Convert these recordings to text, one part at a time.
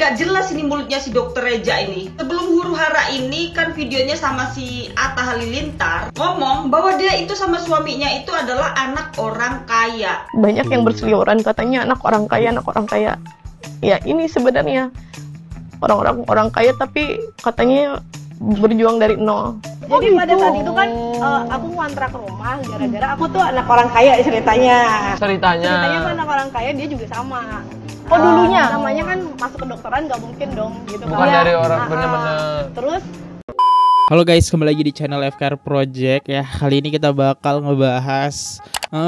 nggak jelas ini mulutnya si dokter Reja ini. Sebelum huru hara ini kan videonya sama si Atta Halilintar ngomong bahwa dia itu sama suaminya itu adalah anak orang kaya. Banyak yang berseliweran katanya anak orang kaya, anak orang kaya. Ya ini sebenarnya orang kaya tapi katanya berjuang dari nol. Jadi pada saat itu kan aku ngontrak rumah gara-gara aku tuh anak orang kaya ceritanya. Ceritanya tuh anak orang kaya, dia juga sama. Oh dulunya? Namanya kan masuk kedokteran nggak mungkin dong gitu. Bukan dari orang bener-bener. Terus halo guys, kembali lagi di channel FKR Project ya. Kali ini kita bakal ngebahas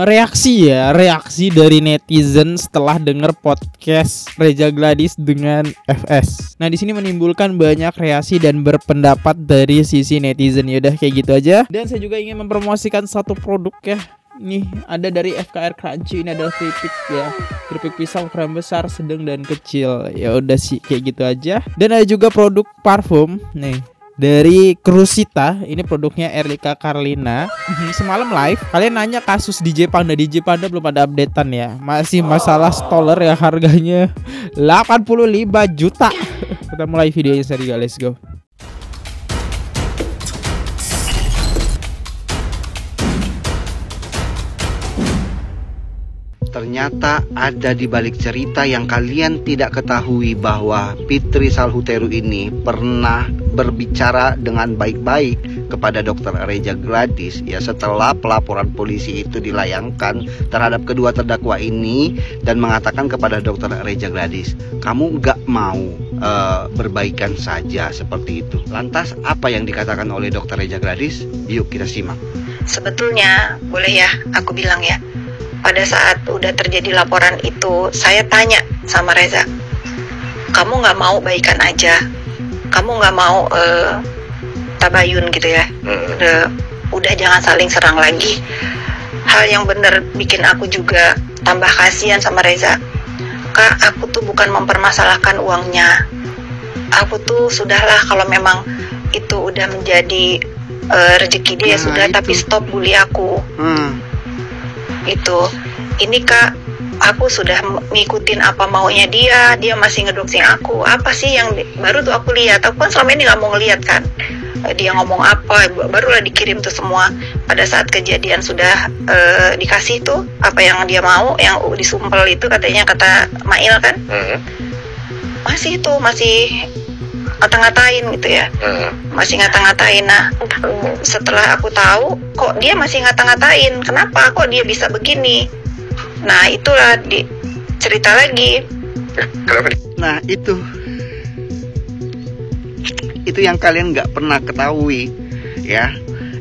reaksi dari netizen setelah denger podcast Reza Gladys dengan FS. Nah, di sini menimbulkan banyak reaksi dan berpendapat dari sisi netizen. Yaudah kayak gitu aja. Dan saya juga ingin mempromosikan satu produk ya. Nih ada dari FKR Crunchy, ini adalah keripik ya, keripik pisang ukuran besar, sedang dan kecil. Ya udah sih kayak gitu aja. Dan ada juga produk parfum nih dari Krusita, ini produknya Erlika Karlina. Semalam live kalian nanya kasus DJ Panda belum ada updatean ya. Masih masalah stoler ya, harganya 85 juta. Kita mulai videonya serius, let's go. Ternyata ada di balik cerita yang kalian tidak ketahui bahwa Fitri Salhuteru ini pernah berbicara dengan baik-baik kepada Dr. Reza Gladys ya, setelah pelaporan polisi itu dilayangkan terhadap kedua terdakwa ini dan mengatakan kepada Dr. Reza Gladys, kamu gak mau berbaikan saja seperti itu. Lantas apa yang dikatakan oleh Dr. Reza Gladys? Yuk kita simak. Sebetulnya boleh ya aku bilang ya, pada saat udah terjadi laporan itu, saya tanya sama Reza, kamu nggak mau baikan aja, kamu nggak mau tabayun gitu ya, udah jangan saling serang lagi. Hal yang bener bikin aku juga tambah kasihan sama Reza. Kak, aku tuh bukan mempermasalahkan uangnya, aku tuh sudahlah kalau memang itu udah menjadi rezeki dia sudah, tapi stop bully aku. Itu ini Kak, aku sudah ngikutin apa maunya dia masih ngedoxing aku. Apa sih yang baru tuh aku lihat, aku kan selama ini nggak mau ngeliat kan dia ngomong apa, barulah dikirim tuh semua. Pada saat kejadian sudah dikasih tuh apa yang dia mau, yang disumpel itu katanya, kata Mail kan, masih ngata-ngatain gitu ya, masih ngata-ngatain. Nah setelah aku tahu kok dia masih ngata-ngatain, kenapa kok dia bisa begini, nah itulah cerita lagi. Nah itu yang kalian nggak pernah ketahui ya.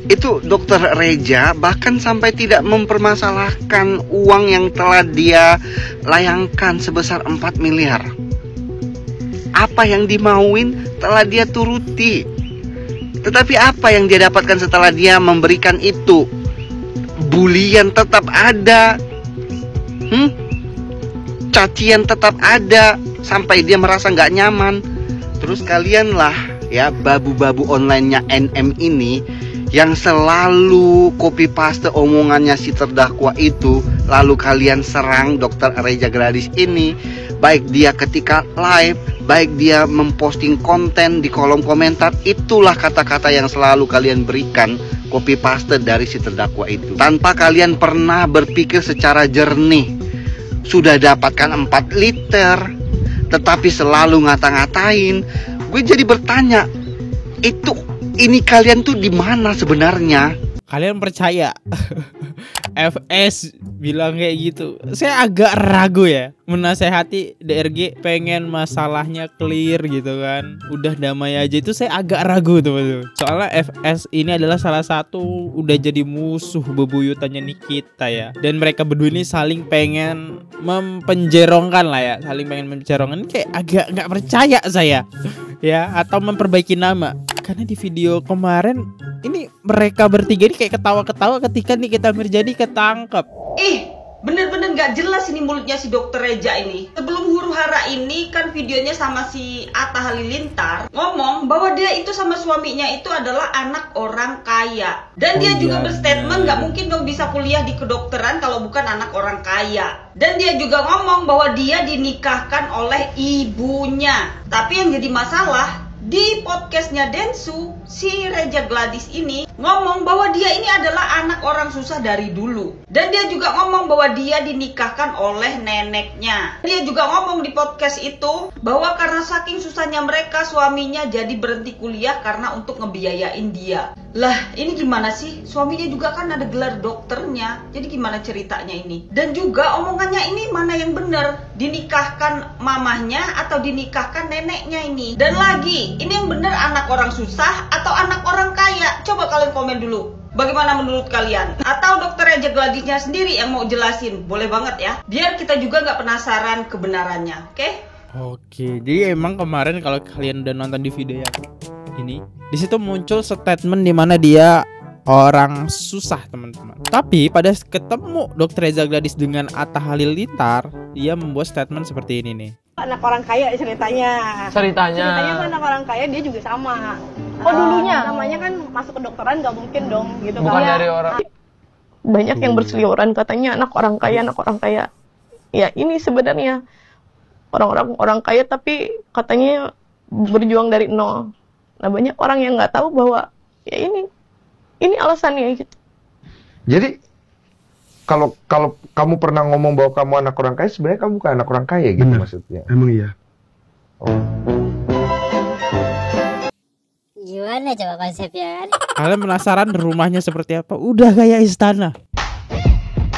Itu Dr. Reza bahkan sampai tidak mempermasalahkan uang yang telah dia layangkan sebesar 4 miliar. Apa yang dimauin telah dia turuti. Tetapi apa yang dia dapatkan setelah dia memberikan itu? Bulian tetap ada, cacian tetap ada, sampai dia merasa nggak nyaman. Terus kalian lah ya, babu-babu online-nya NM ini yang selalu copy paste omongannya si terdakwa itu, lalu kalian serang Dr. Reza Gladys ini, baik dia ketika live, baik dia memposting konten di kolom komentar. Itulah kata-kata yang selalu kalian berikan, copy paste dari si terdakwa itu, tanpa kalian pernah berpikir secara jernih. Sudah dapatkan 4 liter tetapi selalu ngata-ngatain. Gue jadi bertanya, ini kalian tuh di mana sebenarnya? Kalian percaya FS bilang kayak gitu? Saya agak ragu ya menasehati DRG pengen masalahnya clear gitu kan, udah damai aja, itu saya agak ragu tuh. Soalnya FS ini adalah salah satu udah jadi musuh bebuyutannya Nikita ya, dan mereka berdua ini saling pengen mempenjerongkan lah ya, saling pengen mencerongkan. Kayak agak nggak percaya saya ya, atau memperbaiki nama. Karena di video kemarin ini mereka bertiga ini kayak ketawa-ketawa ketika Nikita Mirzani ketangkep. Ih, Bener-bener gak jelas ini mulutnya si dokter Reja ini. Sebelum huru hara ini kan videonya sama si Atta Halilintar ngomong bahwa dia itu sama suaminya itu adalah anak orang kaya. Dan dia juga berstatement gak mungkin dong bisa kuliah di kedokteran kalau bukan anak orang kaya. Dan dia juga ngomong bahwa dia dinikahkan oleh ibunya. Tapi yang jadi masalah, di podcastnya Densu, si Reja Gladys ini ngomong bahwa dia ini adalah anak orang susah dari dulu. Dan dia juga ngomong bahwa dia dinikahkan oleh neneknya. Dia juga ngomong di podcast itu bahwa karena saking susahnya mereka, suaminya jadi berhenti kuliah karena untuk ngebiayain dia. Lah, ini gimana sih? Suaminya juga kan ada gelar dokternya. Jadi gimana ceritanya ini? Dan juga omongannya ini mana yang benar? Dinikahkan mamahnya atau dinikahkan neneknya ini? Dan lagi, ini yang benar anak orang susah atau anak orang kaya? Coba kalian komen dulu. Bagaimana menurut kalian? Atau dokter Reja Gladysnya sendiri yang mau jelasin? Boleh banget ya. Biar kita juga nggak penasaran kebenarannya. Oke? Oke, jadi emang kemarin kalau kalian udah nonton di video yang ini, di situ muncul statement di mana dia orang susah, teman-teman. Tapi pada ketemu dokter Reja Gladys dengan Atta Halilintar, dia membuat statement seperti ini nih. Anak orang kaya ceritanya tuh anak orang kaya, dia juga sama. Dulunya namanya kan masuk kedokteran nggak mungkin dong gitu. Bukan dari orang. Banyak yang berseliweran katanya anak orang kaya. Ya ini sebenarnya orang kaya tapi katanya berjuang dari nol. Nah banyak orang yang nggak tahu bahwa ya ini alasannya gitu. Jadi kalau kamu pernah ngomong bahwa kamu anak orang kaya, sebenarnya kamu bukan anak orang kaya gitu maksudnya. Emang iya. Gimana coba konsepnya kan? Kalian penasaran rumahnya seperti apa? Udah kayak istana.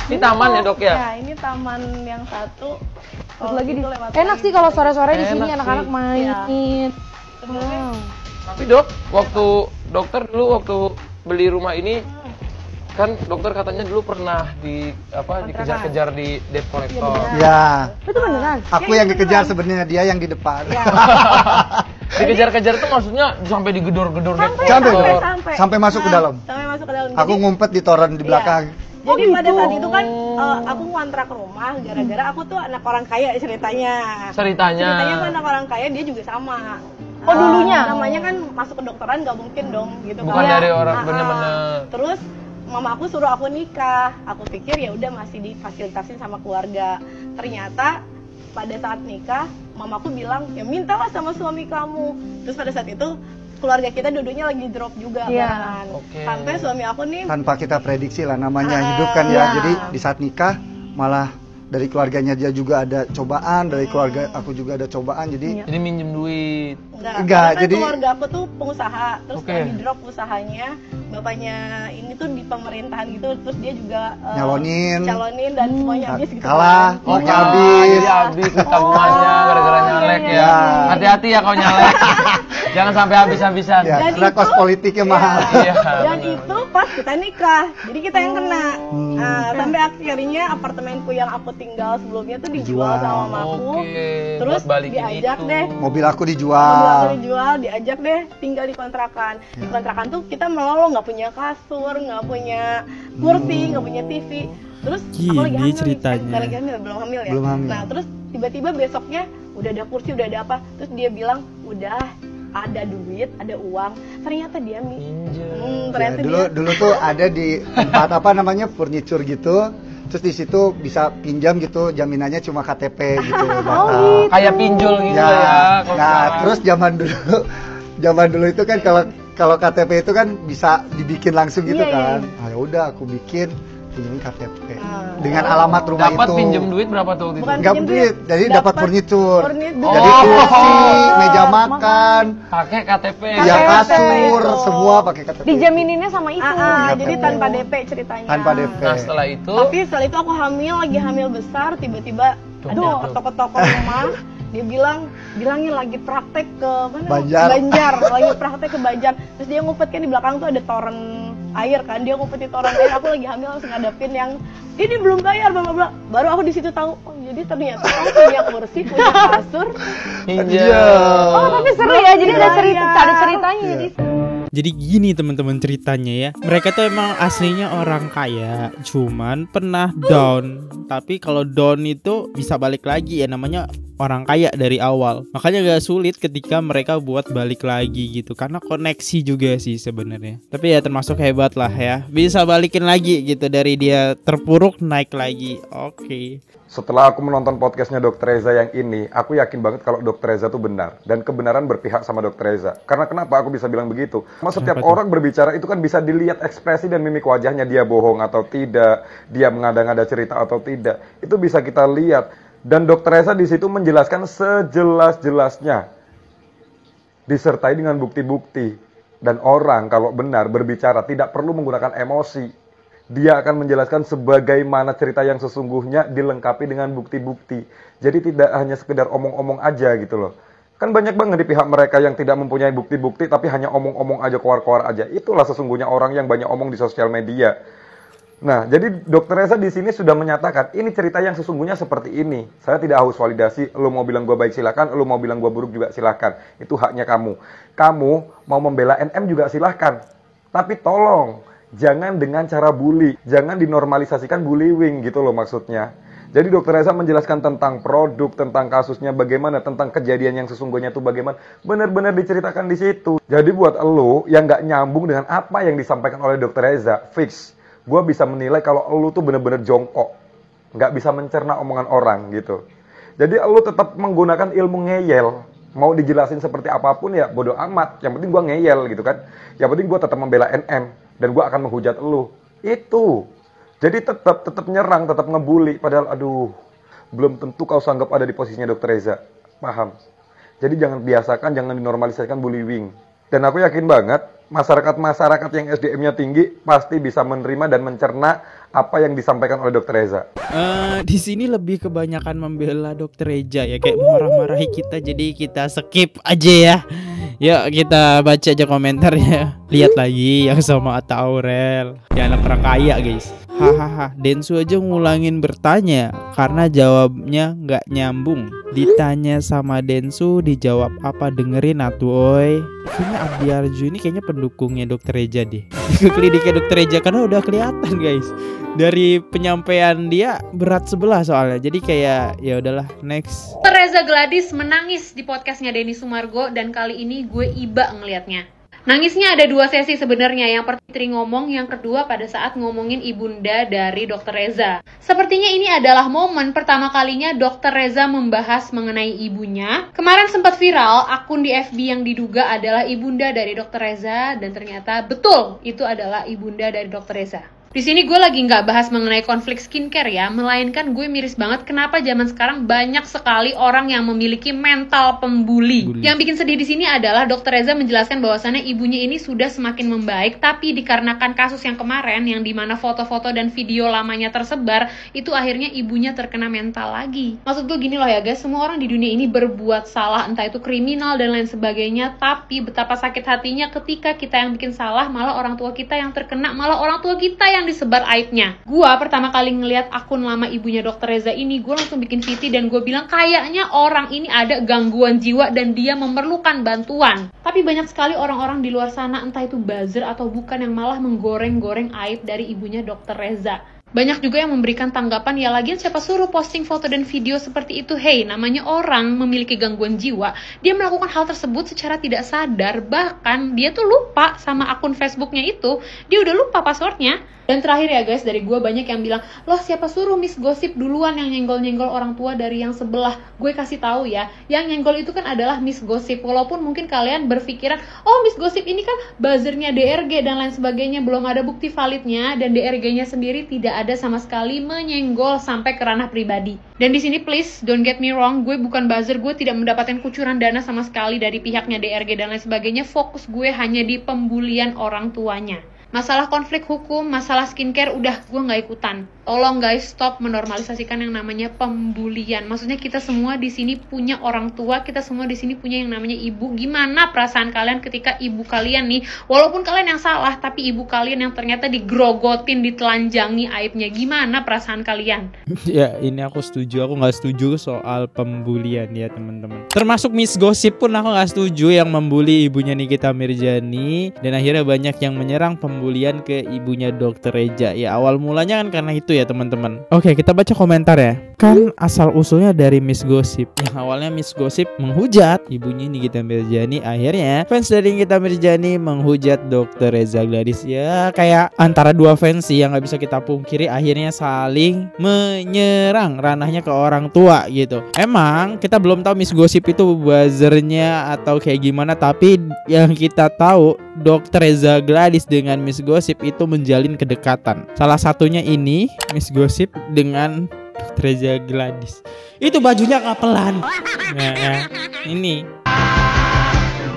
Ini taman ya dok ya? Ya ini taman yang satu. Terus lagi enak sih kalau sore-sore di sini anak-anak main. Tapi dok, waktu dokter dulu waktu beli rumah ini kan dokter katanya dulu pernah dikejar-kejar di debt collector. Ya. Itu beneran? Aku yang dikejar sebenarnya, dia yang di depan. Dikejar-kejar itu maksudnya sampai digedor-gedor debt collector. Sampai masuk ke dalam. Sampai masuk ke dalam. Aku ngumpet di toren di belakang. Jadi pada saat itu kan aku ngontrak rumah gara-gara aku tuh anak orang kaya ceritanya. Ceritanya tuh anak orang kaya, dia juga sama. Dulunya namanya kan masuk kedokteran nggak mungkin dong gitu. Bukan dari orang bener-bener. Terus mama aku suruh aku nikah. Aku pikir ya udah masih difasilitasin sama keluarga. Ternyata pada saat nikah mamaku bilang ya mintalah sama suami kamu. Terus pada saat itu keluarga kita duduknya lagi drop juga kan. Sampai suami aku nih tanpa kita prediksi lah, namanya hidup kan ya. Jadi di saat nikah malah dari keluarganya dia juga ada cobaan, dari keluarga aku juga ada cobaan, jadi minjem duit. Enggak, jadi keluarga aku tuh pengusaha, terus lagi drop usahanya, bapaknya ini tuh di pemerintahan gitu, terus dia juga nyalonin dan semuanya habis gitu. Kalah, jadi habis tabungannya gara-gara nyalek ya. Hati-hati ya kalau nyalek. Jangan sampai habis-habisan. Ya, karena kos politiknya mahal. Dan itu pas kita nikah, jadi kita yang kena. Sampai akhirnya apartemenku yang aku tinggal sebelumnya tuh dijual sama mamaku. Terus diajak deh. Mobil aku dijual. Diajak deh tinggal di kontrakan. Di kontrakan tuh kita melolo, nggak punya kasur, nggak punya kursi, nggak punya TV. Terus aku lagi hamil, ceritanya. lagi hamil, belum hamil ya. Belum hamil. Nah terus tiba-tiba besoknya udah ada kursi, udah ada apa. Terus dia bilang udah ada duit, ada uang. Ternyata dia ternyata dulu tuh ada di tempat apa namanya furniture gitu. Terus di situ bisa pinjam gitu, jaminannya cuma KTP gitu. Kayak pinjol gitu ya. Nah, terus zaman dulu itu kan kalau KTP itu kan bisa dibikin langsung gitu kan. Nah, ya udah aku bikin pinjam KTP dengan alamat rumah itu. Dapat pinjam duit berapa tuh waktu itu? Enggak duit, jadi dapat furniture. Jadi kursi, meja makan, pakai KTP. Ya kasur, semua pakai KTP. Dijamininnya sama itu. Jadi tanpa DP ceritanya. Tanpa DP. Nah, setelah itu. Tapi setelah itu aku lagi hamil besar, tiba-tiba ada toko-toko rumah. Dia bilangin lagi praktek ke mana? Banjar, lagi praktek ke Banjar. Terus dia ngumpet kan di belakang tuh ada toren air kan, dia ngumpet di toren air. Aku lagi hamil langsung ngadepin yang ini belum bayar, bla. Baru aku di situ tahu, oh jadi ternyata kamu punya kursi, punya kasur. Oh tapi seru ya, jadi ada ceritanya jadi. Jadi gini teman-teman ceritanya ya. Mereka tuh emang aslinya orang kaya, cuman pernah down. Tapi kalau down itu bisa balik lagi ya, namanya orang kaya dari awal. Makanya gak sulit ketika mereka buat balik lagi gitu, karena koneksi juga sih sebenarnya. Tapi ya termasuk hebat lah ya, bisa balikin lagi gitu, dari dia terpuruk naik lagi. Oke. Setelah aku menonton podcastnya Dr. Reza yang ini, aku yakin banget kalau Dr. Reza tuh benar. Dan kebenaran berpihak sama Dr. Reza. Karena kenapa aku bisa bilang begitu? Karena setiap orang berbicara itu kan bisa dilihat ekspresi dan mimik wajahnya. Dia bohong atau tidak, dia mengada-ngada cerita atau tidak. Itu bisa kita lihat. Dan Dr. Reza di situ menjelaskan sejelas-jelasnya. Disertai dengan bukti-bukti. Dan orang kalau benar berbicara tidak perlu menggunakan emosi. Dia akan menjelaskan sebagaimana cerita yang sesungguhnya dilengkapi dengan bukti-bukti. Jadi tidak hanya sekedar omong-omong aja gitu loh. Kan banyak banget di pihak mereka yang tidak mempunyai bukti-bukti tapi hanya omong-omong aja, keluar-keluar aja. Itulah sesungguhnya orang yang banyak omong di sosial media. Nah, jadi Dr. Reza di sini sudah menyatakan ini cerita yang sesungguhnya seperti ini. Saya tidak haus validasi. Lu mau bilang gue baik silakan, lu mau bilang gue buruk juga silakan. Itu haknya kamu. Kamu mau membela NM juga silakan. Tapi tolong jangan dengan cara bully, jangan dinormalisasikan bullying gitu loh maksudnya. Jadi Dr. Reza menjelaskan tentang produk, tentang kasusnya bagaimana, tentang kejadian yang sesungguhnya itu bagaimana, benar-benar diceritakan di situ. Jadi buat elu yang nggak nyambung dengan apa yang disampaikan oleh Dr. Reza, fix, gue bisa menilai kalau elu tuh benar-benar jongkok, nggak bisa mencerna omongan orang gitu. Jadi elu tetap menggunakan ilmu ngeyel, mau dijelasin seperti apapun ya bodoh amat, yang penting gue ngeyel gitu kan. Yang penting gue tetap membela NM. Dan gue akan menghujat elu. Itu. Jadi tetap nyerang, tetap ngebully. Padahal aduh, belum tentu kau sanggup ada di posisinya Dr. Reza. Paham? Jadi jangan biasakan, jangan dinormalisasikan bullying. Dan aku yakin banget, masyarakat-masyarakat yang SDM-nya tinggi pasti bisa menerima dan mencerna apa yang disampaikan oleh Dr. Reza. Di sini lebih kebanyakan membela Dr. Reza ya, kayak marah-marahi kita, jadi kita skip aja ya. Yuk kita baca aja komentarnya. Lihat lagi yang sama Atta Aurel, ya anak orang kaya guys. Hahaha, Densu aja ngulangin bertanya karena jawabnya nggak nyambung. Ditanya sama Densu dijawab apa, dengerin atuh oi. Kayaknya Abdi Arju ini kayaknya pendukungnya Dr. Reza deh. Ke kliniknya Dr. Reza karena udah kelihatan guys. Dari penyampaian dia berat sebelah soalnya. Jadi kayak ya udahlah next. Reza Gladys menangis di podcastnya Denny Sumargo dan kali ini gue iba ngelihatnya. Nangisnya ada dua sesi sebenarnya. Yang pertama Tri ngomong, yang kedua pada saat ngomongin ibunda dari Dr. Reza. Sepertinya ini adalah momen pertama kalinya Dr. Reza membahas mengenai ibunya. Kemarin sempat viral akun di FB yang diduga adalah ibunda dari Dr. Reza dan ternyata betul itu adalah ibunda dari Dr. Reza. Di sini gue lagi nggak bahas mengenai konflik skincare ya, melainkan gue miris banget kenapa zaman sekarang banyak sekali orang yang memiliki mental pembuli. Yang bikin sedih di sini adalah Dr. Reza menjelaskan bahwasannya ibunya ini sudah semakin membaik, tapi dikarenakan kasus yang kemarin yang dimana foto-foto dan video lamanya tersebar, itu akhirnya ibunya terkena mental lagi. Maksud gue gini loh ya guys, semua orang di dunia ini berbuat salah, entah itu kriminal dan lain sebagainya, tapi betapa sakit hatinya ketika kita yang bikin salah, malah orang tua kita yang terkena, malah orang tua kita yang disebar aibnya. Gua pertama kali ngeliat akun lama ibunya Dr. Reza ini, gue langsung bikin VT dan gue bilang kayaknya orang ini ada gangguan jiwa dan dia memerlukan bantuan. Tapi banyak sekali orang-orang di luar sana, entah itu buzzer atau bukan, yang malah menggoreng-goreng aib dari ibunya Dr. Reza. Banyak juga yang memberikan tanggapan, ya lagian siapa suruh posting foto dan video seperti itu. Hey, namanya orang memiliki gangguan jiwa, dia melakukan hal tersebut secara tidak sadar, bahkan dia tuh lupa sama akun Facebooknya itu, dia udah lupa passwordnya. Dan terakhir ya guys, dari gue banyak yang bilang, loh siapa suruh Miss Gosip duluan yang nyenggol-nyenggol orang tua dari yang sebelah. Gue kasih tahu ya, yang nyenggol itu kan adalah Miss Gosip. Walaupun mungkin kalian berpikiran, oh Miss Gosip ini kan buzzernya DRG dan lain sebagainya, belum ada bukti validnya, dan DRG-nya sendiri tidak ada sama sekali menyenggol sampai ke ranah pribadi. Dan di sini please don't get me wrong, gue bukan buzzer, gue tidak mendapatkan kucuran dana sama sekali dari pihaknya DRG dan lain sebagainya. Fokus gue hanya di pembulian orang tuanya. Masalah konflik hukum, masalah skincare, udah gue nggak ikutan. Tolong guys, stop menormalisasikan yang namanya pembulian. Maksudnya kita semua di sini punya orang tua, kita semua di sini punya yang namanya ibu. Gimana perasaan kalian ketika ibu kalian nih, walaupun kalian yang salah, tapi ibu kalian yang ternyata digrogotin, ditelanjangi aibnya. Gimana perasaan kalian? Ya, ini aku setuju. Aku nggak setuju soal pembulian ya teman-teman. Termasuk Miss Gossip pun aku nggak setuju yang membuli ibunya Nikita Mirzani. Dan akhirnya banyak yang menyerang pembulian ke ibunya Dr. Reza. Ya awal mulanya kan karena itu ya teman-teman. Oke, kita baca komentar ya. Kan asal usulnya dari Miss Gossip. Yang awalnya Miss Gossip menghujat ibunya Nikita Mirzani, akhirnya fans dari Nikita Mirzani menghujat Dr. Reza Gladys. Ya kayak antara dua fans sih yang nggak bisa kita pungkiri, akhirnya saling menyerang ranahnya ke orang tua gitu. Emang kita belum tahu Miss Gossip itu buzzernya atau kayak gimana, tapi yang kita tahu Dr. Reza Gladys dengan Miss Gossip itu menjalin kedekatan. Salah satunya ini Miss Gossip dengan Dr. Reza Gladys. Itu bajunya kapelan. Nah, ini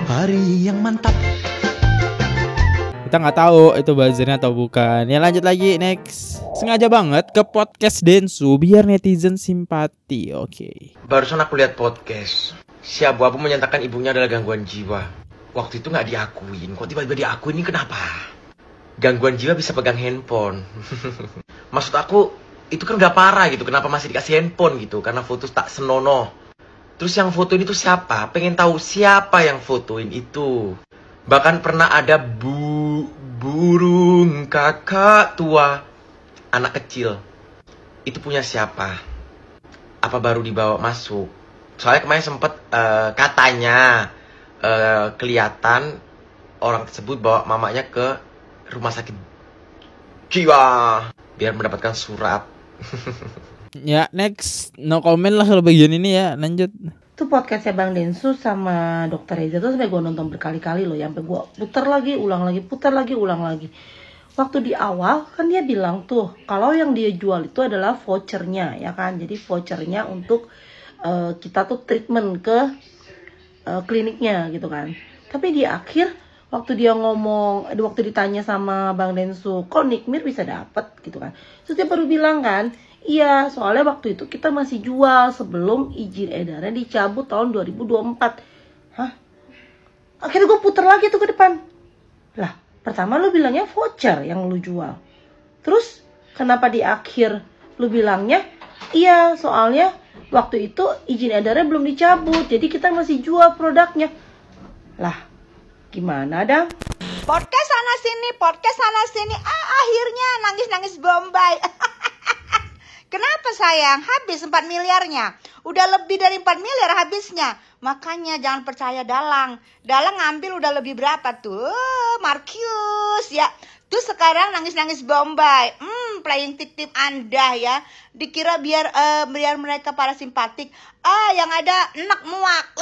hari yang mantap. Kita nggak tahu itu buzzernya atau bukan. Ya lanjut lagi, next. Sengaja banget ke podcast Densu biar netizen simpati. Oke. Barusan aku lihat podcast. Si abu-abu menyatakan ibunya adalah gangguan jiwa. Waktu itu nggak diakuin. Kok tiba-tiba diakuin, ini kenapa? Gangguan jiwa bisa pegang handphone. Maksud aku, itu kan udah parah gitu. Kenapa masih dikasih handphone gitu? Karena foto tak senonoh. Terus yang fotoin itu siapa? Pengen tahu siapa yang fotoin itu. Bahkan pernah ada burung kakak tua, anak kecil. Itu punya siapa? Apa baru dibawa masuk? Soalnya kemarin sempet katanya kelihatan orang tersebut bawa mamanya ke rumah sakit jiwa biar mendapatkan surat. Ya next, no comment lah kalau bagian ini ya. Lanjut. Itu podcastnya Bang Densu sama Dr. Reza tuh sampai gue nonton berkali-kali loh, sampai gue putar lagi, ulang lagi, putar lagi, ulang lagi. Waktu di awal kan dia bilang tuh kalau yang dia jual itu adalah vouchernya ya kan, jadi vouchernya untuk kita tuh treatment ke kliniknya gitu kan. Tapi di akhir waktu dia ngomong, waktu ditanya sama Bang Densu, kok Nikmir bisa dapet gitu kan, terus dia baru bilang kan, iya soalnya waktu itu kita masih jual sebelum izin edarnya dicabut tahun 2024. Hah? Akhirnya gue puter lagi tuh ke depan. Lah pertama lu bilangnya voucher yang lu jual, terus kenapa di akhir lu bilangnya iya soalnya waktu itu izin edarnya belum dicabut, jadi kita masih jual produknya. Lah gimana dong? Podcast sana sini, akhirnya nangis Bombay. Kenapa sayang? Habis 4 miliarnya. Udah lebih dari 4 miliar habisnya. Makanya jangan percaya Dalang. Dalang ngambil udah lebih berapa tuh? Markius ya. Tuh sekarang nangis Bombay. Playing tip Anda ya. Dikira biar mereka para simpatik. Yang ada enak muak.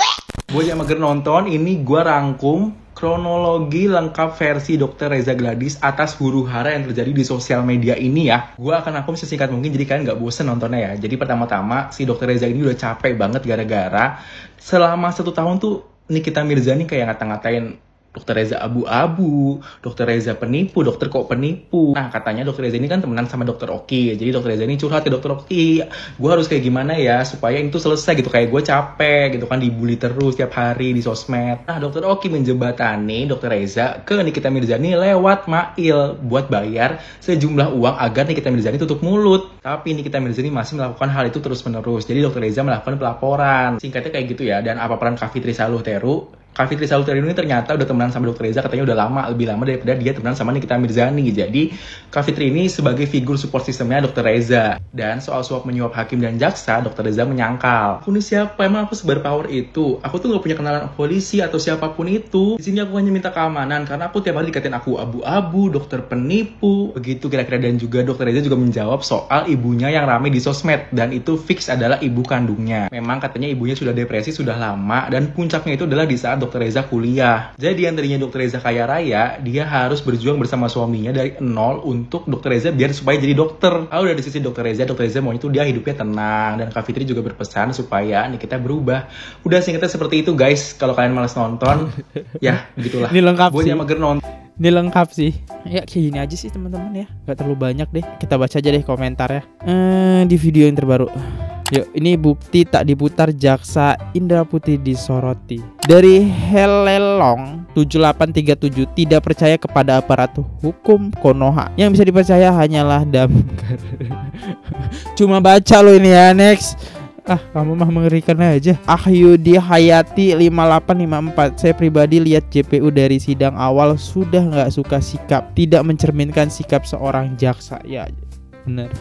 Gue yang mager nonton, ini gue rangkum kronologi lengkap versi Dr. Reza Gladys atas huru-hara yang terjadi di sosial media ini ya. Gue akan rangkum sesingkat mungkin jadi kalian gak bosen nontonnya ya. Jadi pertama-tama si Dr. Reza ini udah capek banget gara-gara selama 1 tahun tuh Nikita Mirzani kayak ngata-ngatain Dr. Reza abu-abu, Dr. Reza penipu, dokter kok penipu. Nah katanya Dr. Reza ini kan temenan sama Dr. Oki. Jadi Dr. Reza ini curhat ke Dr. Oki, gue harus kayak gimana ya supaya itu selesai gitu. Kayak gue capek gitu kan, dibully terus tiap hari di sosmed. Nah Dr. Oki menjembatani Dr. Reza ke Nikita Mirzani lewat mail buat bayar sejumlah uang agar Nikita Mirzani tutup mulut. Tapi Nikita Mirzani masih melakukan hal itu terus-menerus. Jadi Dr. Reza melakukan pelaporan. Singkatnya kayak gitu ya. Dan apa peran Kak Fitri Saluhteru? Kak Fitri Saluhteru ini ternyata udah temenan sama Dr. Reza, katanya udah lama, lebih lama daripada dia temenan sama Nikita Mirzani. Jadi Kak Fitri ini sebagai figur support sistemnya Dr. Reza. Dan soal suap menyuap hakim dan jaksa, Dr. Reza menyangkal, aku ini siapa? Emang aku seberpower itu? Aku tuh gak punya kenalan polisi atau siapapun itu. Di sini aku hanya minta keamanan karena aku tiap hari dikatain aku abu-abu, dokter penipu, begitu kira-kira. Dan juga Dr. Reza juga menjawab soal ibunya yang rame di sosmed, dan itu fix adalah ibu kandungnya. Memang katanya ibunya sudah depresi sudah lama, dan puncaknya itu adalah di saat Dr. Reza kuliah. Jadi yang tadinya Dr. Reza kaya raya, dia harus berjuang bersama suaminya dari nol untuk Dr. Reza biar supaya jadi dokter. Kalau udah di sisi Dr. Reza maunya itu dia hidupnya tenang. Dan Kak Fitri juga berpesan supaya Nikita berubah. Udah singkatnya seperti itu guys. Kalau kalian malas nonton, ya begitulah. Ini lengkap Gue sih. mager nonton. Ini lengkap sih. Ya kayak gini aja sih teman-teman ya. Gak terlalu banyak deh. Kita baca aja deh komentarnya. Di video yang terbaru. Yuk, ini bukti tak diputar jaksa Indra Putri disoroti. Dari Helelong 7837, tidak percaya kepada aparat hukum Konoha. Yang bisa dipercaya hanyalah Damkar. Cuma baca lo ini ya, next. Kamu mah mengerikan aja. Ahyudi Hayati 5854. Saya pribadi lihat JPU dari sidang awal sudah nggak suka sikap, tidak mencerminkan sikap seorang jaksa. Ya, bener.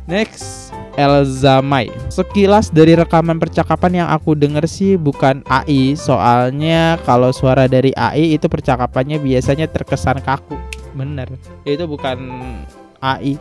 Next, Elzamai. Sekilas dari rekaman percakapan yang aku denger sih bukan AI. Soalnya kalau suara dari AI itu percakapannya biasanya terkesan kaku. Bener, itu bukan AI.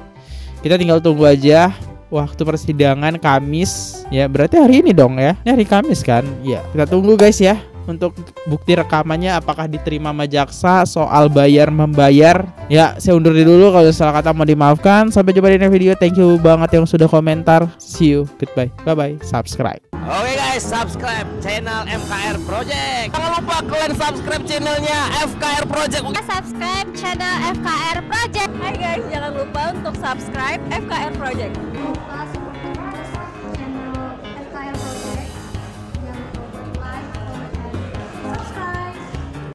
Kita tinggal tunggu aja waktu persidangan Kamis. Ya berarti hari ini dong ya. Ini hari Kamis kan. Ya kita tunggu guys ya, untuk bukti rekamannya apakah diterima sama jaksa. Soal bayar membayar, ya saya undur dulu. Kalau salah kata mau dimaafkan. Sampai jumpa di next video. Thank you banget yang sudah komentar. See you, goodbye, bye bye, subscribe. Oke guys, subscribe channel FKR Project. Jangan lupa kalian subscribe channelnya FKR Project. Subscribe channel FKR Project. Hai guys, jangan lupa untuk subscribe FKR Project.